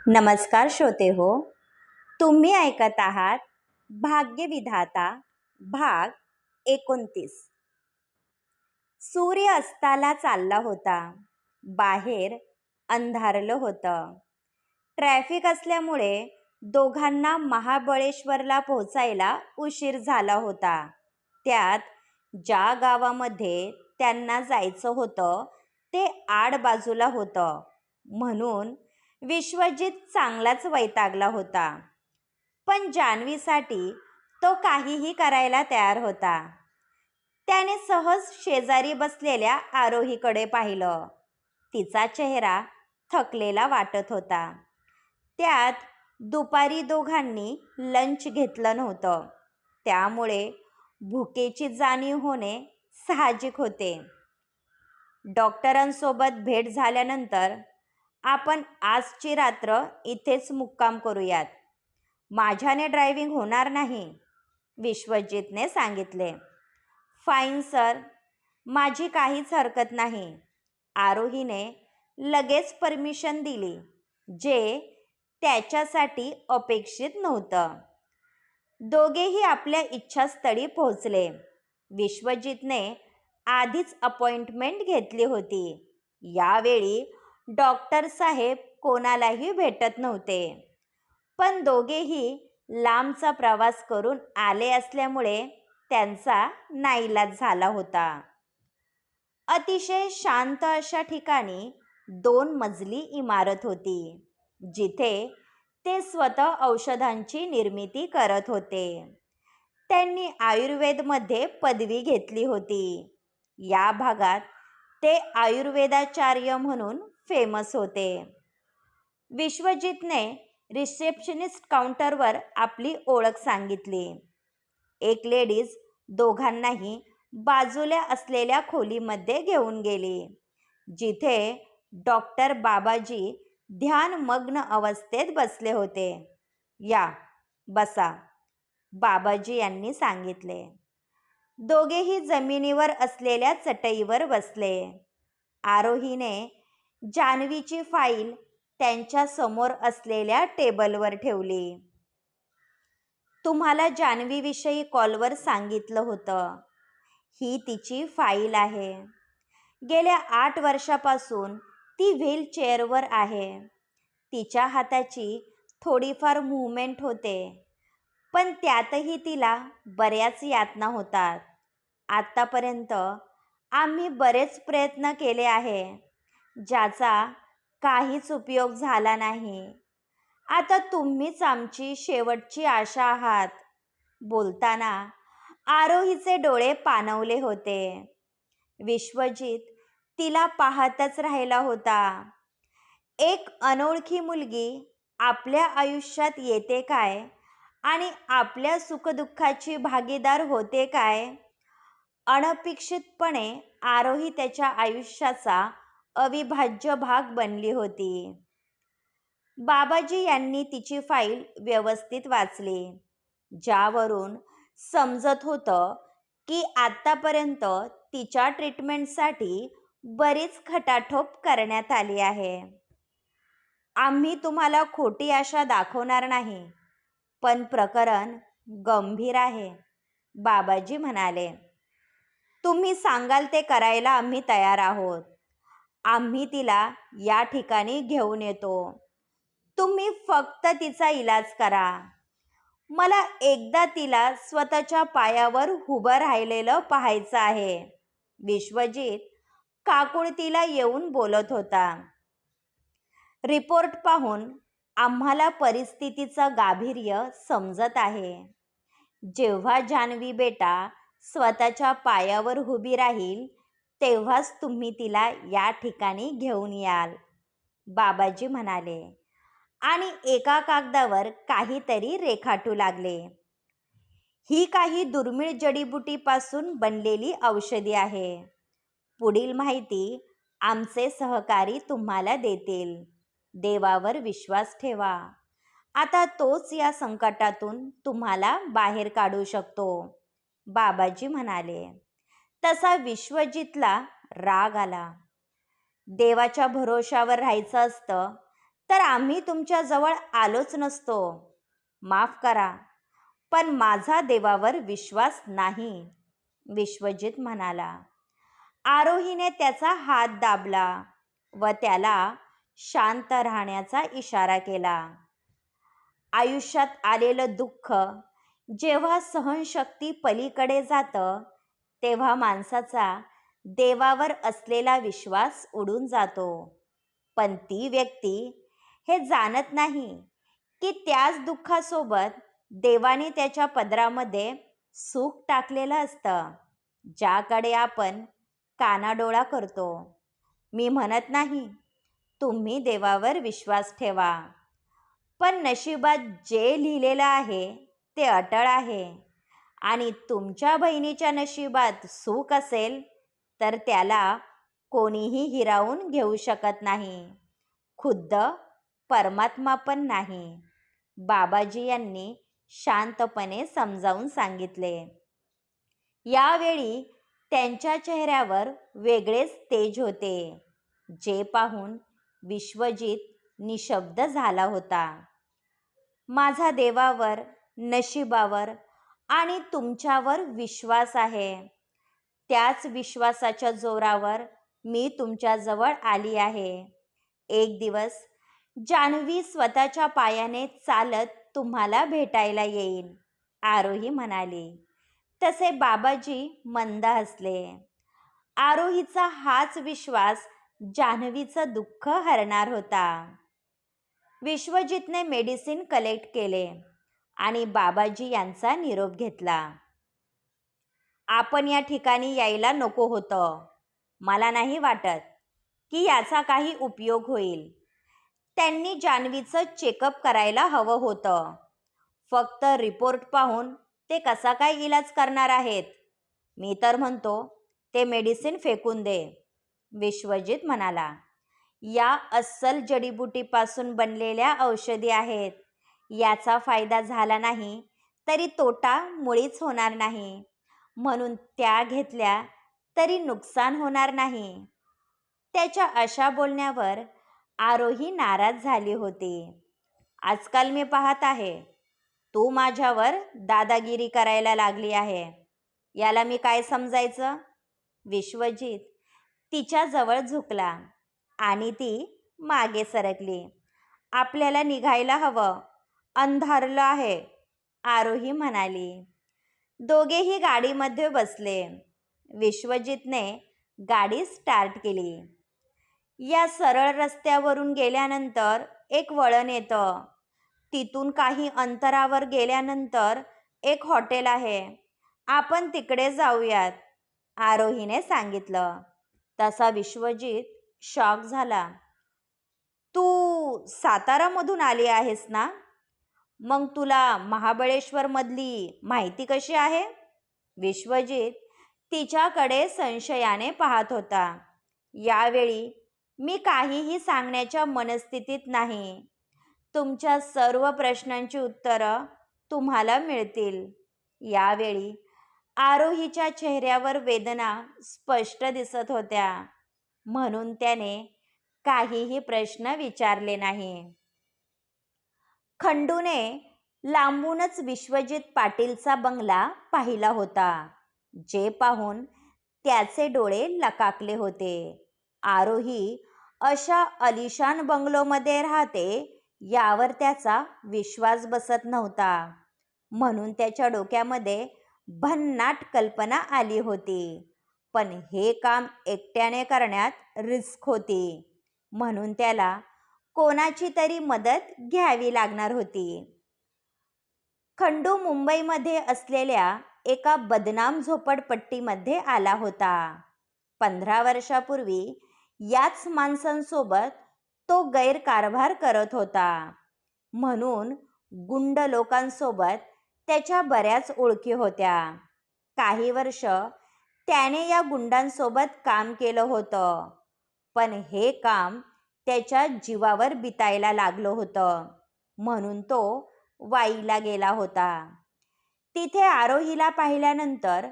नमस्कार श्रोते हो, तुम्ही ऐकत आहात भाग्यविधाता भाग 29. सूर्य अस्ताला चालला होता. बाहेर अंधारलं होतं. ट्रॅफिक असल्यामुळे दोघांना महाबळेश्वरला पोहोचायला उशीर झाला होता. त्यात ज्या गावामध्ये त्यांना जायचं होतं ते आड बाजूला होतं, म्हणून विश्वजित चांगलाच वैतागला होता. पण जान्हवीसाठी तो काहीही करायला तयार होता. त्याने सहज शेजारी बसलेल्या आरोहीकडे पाहिलं. तिचा चेहरा थकलेला वाटत होता. त्यात दुपारी दोघांनी लंच घेतलं नव्हतं, त्यामुळे भुकेची जाणीव होणे साहजिक होते. डॉक्टरांसोबत भेट झाल्यानंतर आपण आजची रात्र इथेच मुक्काम करूयात. माझ्याने ड्रायव्हिंग होणार नाही, विश्वजितने सांगितले. फाईन सर, माझी काहीच हरकत नाही. आरोहीने लगेच परमिशन दिली, जे त्याच्यासाठी अपेक्षित नव्हतं. दोघेही आपल्या इच्छास्थळी पोहोचले. विश्वजितने आधीच अपॉइंटमेंट घेतली होती. यावेळी डॉक्टर साहेब कोणालाही भेटत नव्हते, पण दोघेही लांबचा प्रवास करून आले असल्यामुळे त्यांचा नाईलाज झाला होता. अतिशय शांत अशा ठिकाणी 2 मजली इमारत होती, जिथे ते स्वतः औषधांची निर्मिती करत होते. त्यांनी आयुर्वेदमध्ये पदवी घेतली होती. या भागात ते आयुर्वेदाचार्य म्हणून फेमस होते. विश्वजितने रिसेप्शनिस्ट काउंटरवर आपली ओळख सांगितली. एक लेडीज दोघांनाही बाजूला असलेल्या खोलीमध्ये घेऊन गेली, जिथे डॉक्टर बाबाजी ध्यानमग्न अवस्थेत बसले होते. या बसा, बाबाजी यांनी सांगितले. दोघेही जमिनीवर असलेल्या चटईवर बसले. आरोहीने जान्हवीची फाईल त्यांच्या समोर असलेल्या टेबलवर ठेवली. तुम्हाला जान्हवीविषयी कॉलवर सांगितलं होतं. ही तिची फाईल आहे. गेल्या 8 वर्षापासून ती व्हीलचेअरवर आहे. तिच्या हाताची थोडीफार मूव्हमेंट होते, पण त्यातही तिला बऱ्याच यातना होतात. आत्तापर्यंत आम्ही बरेच प्रयत्न केले आहे, ज्याचा काहीच उपयोग झाला नाही. आता तुम्हीच आमची शेवटची आशा आहात. बोलताना आरोहीचे डोळे पाणवले होते. विश्वजित तिला पाहतच राहिला होता. एक अनोळखी मुलगी आपल्या आयुष्यात येते काय आणि आपल्या सुखदुःखाची भागीदार होते काय? अनपेक्षितपणे आरोही त्याच्या आयुष्याचा अविभाज्य भाग बनली होती. बाबाजी यांनी तिची फाईल व्यवस्थित वाचली, ज्यावरून समजत होतं की आत्तापर्यंत तिच्या ट्रीटमेंटसाठी बरीच खटाटोप करण्यात आली आहे. आम्ही तुम्हाला खोटी आशा दाखवणार नाही, पण प्रकरण गंभीर आहे, बाबाजी म्हणाले. तुम्ही सांगाल ते करायला आम्ही तयार आहोत. आम्ही तिला या ठिकाणी घेऊन येतो. तुम्ही फक्त तिचा इलाज करा. मला एकदा तिला स्वतःच्या पायावर उभं राहिलेलं पाहायचं आहे, विश्वजित काकुळतीला येऊन बोलत होता. रिपोर्ट पाहून आम्हाला परिस्थितीचं गांभीर्य समजत आहे. जेव्हा जान्हवी बेटा स्वतःच्या पायावर उभी राहील, तेव्हाच तुम्ही तिला या ठिकाणी घेऊन याल, बाबाजी म्हणाले आणि एका कागदावर काहीतरी रेखाटू लागले. ही काही दुर्मिळ जडीबुटीपासून बनलेली औषधी आहे. पुढील माहिती आमचे सहकारी तुम्हाला देतील. देवावर विश्वास ठेवा. आता तोच या संकटातून तुम्हाला बाहेर काढू शकतो, बाबाजी म्हणाले. तसा विश्वजितला राग आला. देवाच्या भरोशावर राहायचं असतं, तर आम्ही तुमच्याजवळ आलोच नसतो. माफ करा, पण माझा देवावर विश्वास नाही, विश्वजित म्हणाला. आरोहीने त्याचा हात दाबला व त्याला शांत राहण्याचा इशारा केला. आयुष्यात आलेलं दुःख जेव्हा सहनशक्ती पलीकडे जातं, तेव्हा माणसाचा देवावर असलेला विश्वास उडून जातो. पण ती व्यक्ती हे जाणत नाही की त्याच दुःखासोबत देवाने त्याच्या पदरामध्ये सुख टाकलेलं असतं, ज्याकडे आपण कानाडोळा करतो. मी म्हणत नाही तुम्ही देवावर विश्वास ठेवा, पण नशिबात जे लिहिलेलं आहे ते अटळ आहे. आणि तुमच्या बहिणीच्या नशिबात सुख असेल तर त्याला कोणीही हिरावून घेऊ शकत नाही, खुद्द परमात्मा पण नाही, बाबाजी यांनी शांतपणे समजावून सांगितले. यावेळी त्यांच्या चेहऱ्यावर वेगळेच तेज होते, जे पाहून विश्वजित निशब्द झाला होता. माझा देवावर, नशिबावर आणि तुमच्यावर विश्वास आहे. त्याच विश्वासाच्या जोरावर मी तुमच्याजवळ आली आहे. एक दिवस जान्हवी स्वतःच्या पायाने चालत तुम्हाला भेटायला येईल, आरोही म्हणाली. तसे बाबाजी मंद हसले. आरोहीचा हाच विश्वास जान्हवीचं दुःख हरणार होता. विश्वजितने मेडिसिन कलेक्ट केले आणि बाबाजी यांचा निरोप घेतला. आपण या ठिकाणी यायला नको होतं. मला नाही वाटत की याचा काही उपयोग होईल. त्यांनी जान्हवीचं चेकअप करायला हवं होतं. फक्त रिपोर्ट पाहून ते कसा काय इलाज करणार आहेत? मी तर म्हणतो ते मेडिसिन फेकून दे, विश्वजित म्हणाला. या अस्सल जडीबुटीपासून बनलेल्या औषधी आहेत. याचा फायदा झाला नाही तरी तोटा मुळीच होणार नाही, म्हणून त्या घेतल्या तरी नुकसान होणार नाही. त्याच्या अशा बोलण्यावर आरोही नाराज झाली होती. आजकाल मी पाहत आहे तू माझ्यावर दादागिरी करायला लागली आहे. याला मी काय समजायचं? विश्वजित तिच्याजवळ झुकला आणि ती मागे सरकली. आपल्याला निघायला हवं, अंधारलं आहे, आरोही म्हणाली. दोघेही गाडीमध्ये बसले. विश्वजितने गाडी स्टार्ट केली. या सरळ रस्त्यावरून गेल्यानंतर एक वळण येतं. तिथून काही अंतरावर गेल्यानंतर एक हॉटेल आहे. आपण तिकडे जाऊयात, आरोहीने सांगितलं. तसा विश्वजित शॉक झाला. तू सातारामधून आली आहेस ना? मग तुला महाबळेश्वरमधली माहिती कशी आहे? विश्वजित तिच्याकडे संशयाने पाहत होता. यावेळी मी काहीही सांगण्याच्या मनस्थितीत नाही. तुमच्या सर्व प्रश्नांची उत्तरं तुम्हाला मिळतील. यावेळी आरोहीच्या चेहऱ्यावर वेदना स्पष्ट दिसत होत्या, म्हणून त्याने काहीही प्रश्न विचारले नाही. खंडूने लांबूनच विश्वजित पाटीलचा बंगला पाहिला होता, जे पाहून त्याचे डोळे लकाकले होते. आरोही अशा अलिशान बंगलोमध्ये राहते यावर त्याचा विश्वास बसत नव्हता, म्हणून त्याच्या डोक्यामध्ये भन्नाट कल्पना आली होती. पण हे काम एकट्याने करण्यात रिस्क होती, म्हणून त्याला कोणाची तरी मदत घ्यावी लागणार होती. खंडू मुंबईमध्ये असलेल्या एका बदनाम झोपडपट्टीमध्ये आला होता. 15 वर्षापूर्वी याच माणसांसोबत तो गैरकारभार करत होता, म्हणून गुंड लोकांसोबत त्याच्या बऱ्याच ओळखी होत्या. काही वर्ष त्याने या गुंडांसोबत काम केलं होतं, पण हे काम त्याच्या जीवावर बितायला लागलं होतं, म्हणून तो वाईला गेला होता. तिथे आरोहीला पाहिल्यानंतर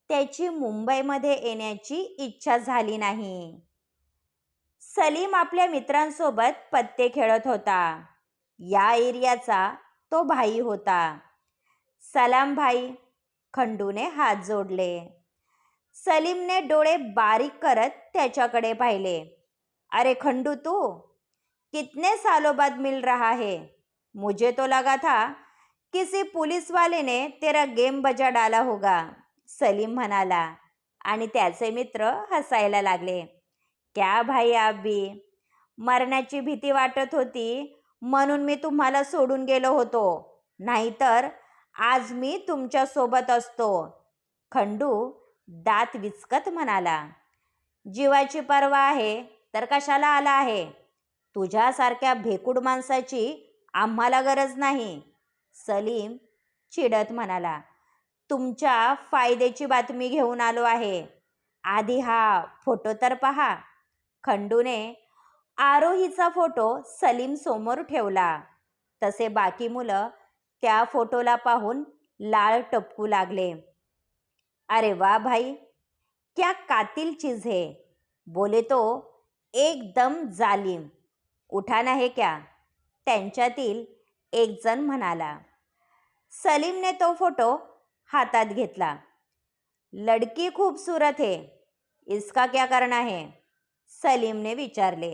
त्याची मुंबईमध्ये येण्याची इच्छा झाली नाही. सलीम आपल्या मित्रांसोबत पत्ते खेळत होता. या एरियाचा तो भाई होता. सलाम भाई, खंडूने हात जोडले. सलीमने डोळे बारीक करत त्याच्याकडे पाहिले. अरे खंडू, तू कितने सालों बाद मिल रहा है. मुझे तो लगा था किसी पुलिस वाले ने तेरा गेम बजा डाला होगा, सलीम म्हणाला. आणि त्याचे मित्र हसायला लागले. क्या भाई, आप भी. मरण्याची भीती वाटत होती म्हणून मी तुम्हाला सोडून गेलो होतो, नाहीतर आज मी तुमच्या सोबत असतो, खंडू दात विचकत म्हणाला. जीवाची पर्वा आहे तर कशाला आला आहे. तुझ्यासारख्या भेकूड माणसाची आम्हाला गरज नाही, सलीम चिडत म्हणाला. तुमच्या फायद्याची बातमी घेऊन आलो आहे. आधी हा फोटो तर पहा. खंडूने आरोहीचा फोटो सलीम समोर ठेवला. तसे बाकी मुलं त्या फोटोला पाहून लाळ टपकू लागले. अरे वाह भाई, क्या कातिल चीज है, बोले तो एकदम जालिम. उठाना है क्या, त्यांच्यातील एक जण म्हणाला. सलीमने तो फोटो हातात घेतला. लडकी खूबसूरत है, इसका क्या करना है, सलीमने विचारले.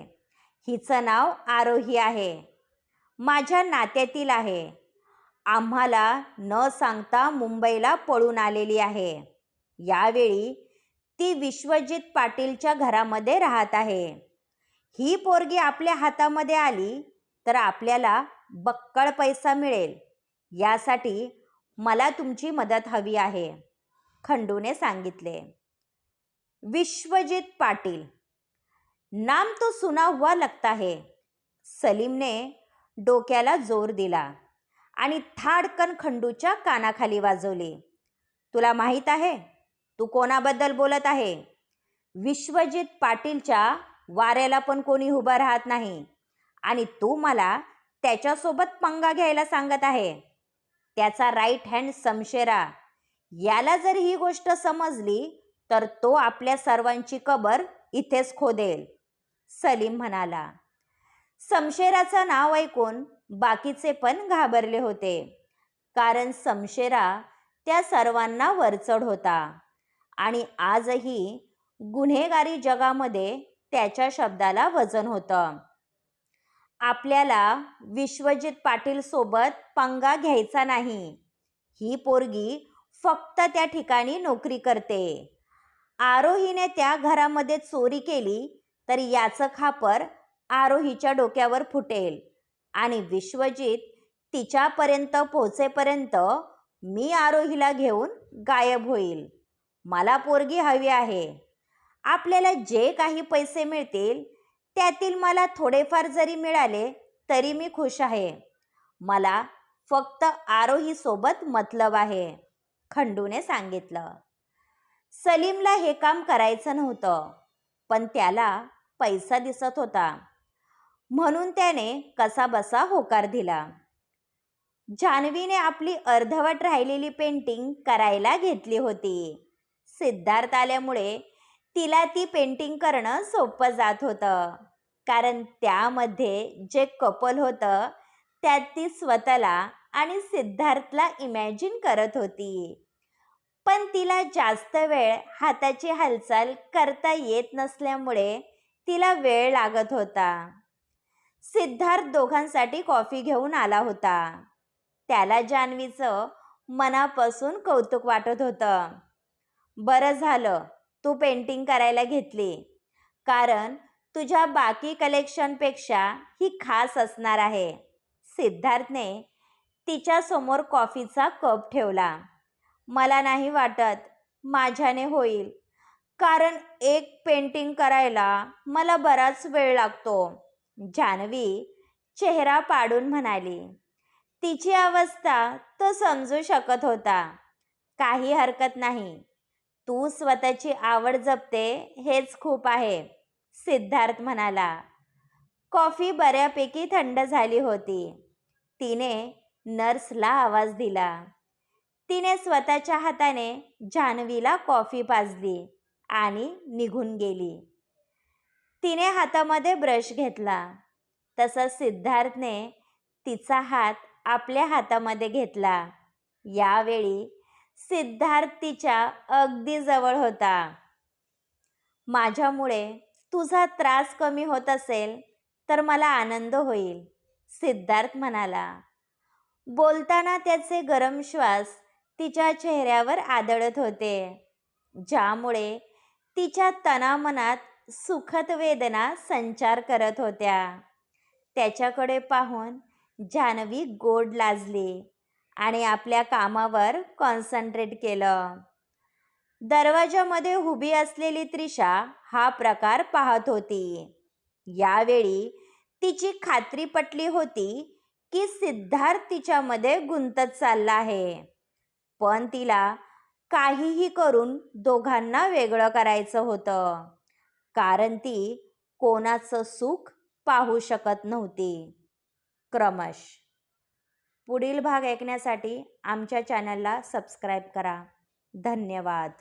हिचं नाव आरोही आहे, माझ्या नात्यातील आहे. आम्हाला न सांगता मुंबईला पळून आलेली आहे. यावेळी ती विश्वजित पाटीलच्या घरामध्ये राहत आहे. ही पोरगी आपल्या हातामध्ये आली तर आपल्याला बक्कळ पैसा मिळेल. यासाठी मला तुमची मदत हवी आहे, खंडूने सांगितले. विश्वजित पाटील, नाम तो सुना हुआ लगता है. सलीमने डोक्याला जोर दिला आणि थाडकन खंडूच्या कानाखाली वाजवली. तुला माहीत आहे तू कोणाबद्दल बोलत आहे? विश्वजित पाटीलच्या वाऱ्याला पण कोणी उभं राहत नाही आणि तू मला त्याच्यासोबत पंगा घ्यायला सांगत आहे. त्याचा राईट हँड समशेरा, याला जर ही गोष्ट समजली तर तो आपल्या सर्वांची कबर इथेच खोदेल, सलीम म्हणाला. समशेराचं नाव ऐकून बाकीचे पण घाबरले होते, कारण समशेरा त्या सर्वांना वरचढ होता आणि आजही गुन्हेगारी जगामध्ये त्याच्या शब्दाला वजन होतं. आपल्याला विश्वजित पाटील सोबत पंगा घ्यायचा नाही. ही पोरगी फक्त त्या ठिकाणी नोकरी करते. आरोहीने त्या घरामध्ये चोरी केली तर याचं खापर आरोहीच्या डोक्यावर फुटेल आणि विश्वजित तिच्यापर्यंत पोहोचेपर्यंत मी आरोहीला घेऊन गायब होईल. मला पोरगी हवी आहे. आपल्याला जे काही पैसे मिळतील त्यातील मला थोडेफार जरी मिळाले तरी मी खुश आहे. मला फक्त आरोही सोबत मतलब आहे, खंडूने सांगितलं. सलीमला हे काम करायचं नव्हतं, पण त्याला पैसा दिसत होता म्हणून त्याने कसाबसा होकार दिला. जान्हवीने आपली अर्धवट राहिलेली पेंटिंग करायला घेतली होती. सिद्धार्थ आल्यामुळे तिला ती पेंटिंग करणं सोपं जात होतं, कारण त्यामध्ये जे कपल होतं त्यात ती स्वतःला आणि सिद्धार्थला इमॅजिन करत होती. पण तिला जास्त वेळ हाताची हालचाल करता येत नसल्यामुळे तिला वेळ लागत होता. सिद्धार्थ दोघांसाठी कॉफी घेऊन आला होता. त्याला जान्हवीचं मनापासून कौतुक वाटत होतं. बरं झालं तू पेंटिंग करायला घेतली, कारण तुझ्या बाकी कलेक्शनपेक्षा ही खास असणार आहे. सिद्धार्थने तिच्यासमोर कॉफीचा कप ठेवला. मला नाही वाटत माझ्याने होईल, कारण एक पेंटिंग करायला मला बराच वेळ लागतो, जान्हवी चेहरा पाडून म्हणाली. तिची अवस्था तो समजू शकत होता. काही हरकत नाही, तू स्वतःची आवड जपते हेच खूप आहे, सिद्धार्थ म्हणाला. कॉफी बऱ्यापैकी थंड झाली होती. तिने नर्सला आवाज दिला. तिने स्वतःच्या हाताने जान्हवीला कॉफी पाजली आणि निघून गेली. तिने हातामध्ये ब्रश घेतला. तसंच सिद्धार्थने तिचा हात आपल्या हातामध्ये घेतला. यावेळी सिद्धार्थ तिच्या अगदी जवळ होता. माझ्यामुळे तुझा त्रास कमी होत असेल तर मला आनंद होईल, सिद्धार्थ म्हणाला. बोलताना त्याचे गरम श्वास तिच्या चेहऱ्यावर आदळत होते, ज्यामुळे तिच्या तनामनात सुखद वेदना संचार करत होत्या. त्याच्याकडे पाहून जान्हवी गोड लाजली आणि आपल्या कामावर कॉन्सन्ट्रेट केलं. दरवाजामध्ये उभी असलेली त्रिशा हा प्रकार पाहत होती. यावेळी तिची खात्री पटली होती की सिद्धार्थ तिच्यामध्ये गुंतत चालला आहे, पण तिला काहीही करून दोघांना वेगळं करायचं होतं, कारण ती कोणाचं सुख पाहू शकत नव्हती. क्रमश. पुढील भाग ऐकण्यासाठी आमच्या चॅनलला सबस्क्राईब करा. धन्यवाद.